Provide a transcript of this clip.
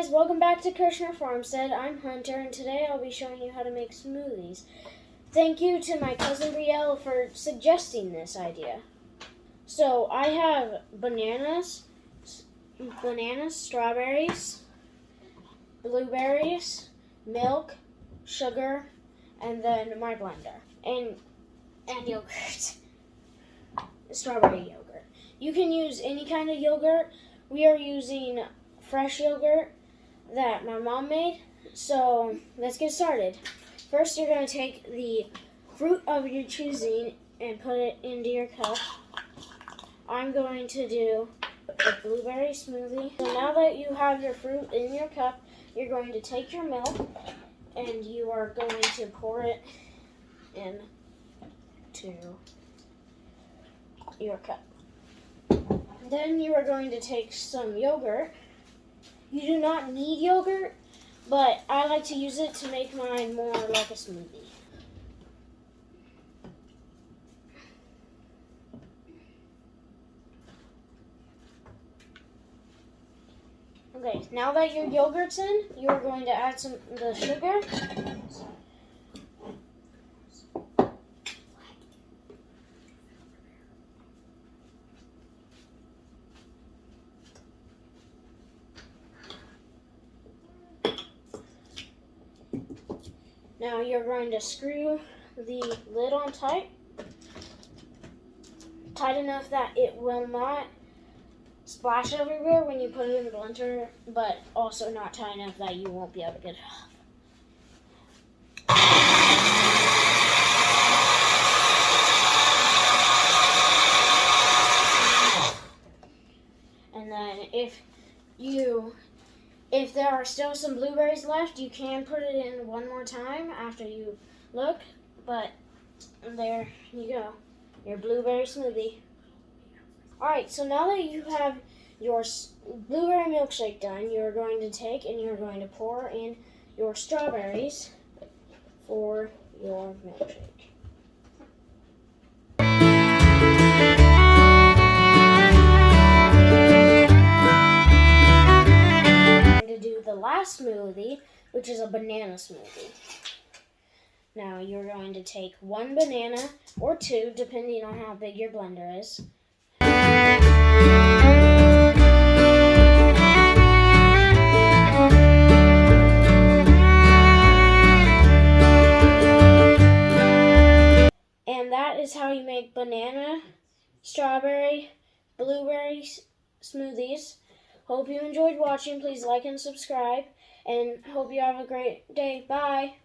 guys, welcome back to Kerschner FarmStead. I'm Hunter, and today I'll be showing you how to make smoothies. Thank you to my cousin Brielle for suggesting this idea. So I have bananas, strawberries, blueberries, milk, sugar, and then my blender, and yogurt, strawberry yogurt. You can use any kind of yogurt. We are using fresh yogurt that my mom made. So let's get started. First, you're going to take the fruit of your choosing and put it into your cup. I'm going to do a blueberry smoothie. So now that you have your fruit in your cup, you're going to take your milk and you are going to pour it into your cup. Then you are going to take some yogurt. You do not need yogurt, but I like to use it to make mine more like a smoothie. Okay, now that your yogurt's in, you are going to add the sugar. Now you're going to screw the lid on tight enough that it will not splash everywhere when you put it in the blender, but also not tight enough that you won't be able to get it off. And then if there are still some blueberries left, you can put it in one more time after you look, but there you go, your blueberry smoothie. Alright, so now that you have your blueberry milkshake done, you're going to take and you're going to pour in your strawberries for your milkshake. The last smoothie, which is a banana smoothie. Now you're going to take one banana or two, depending on how big your blender is. And that is how you make banana, strawberry, blueberry smoothies. Hope you enjoyed watching. Please like and subscribe, and hope you have a great day. Bye.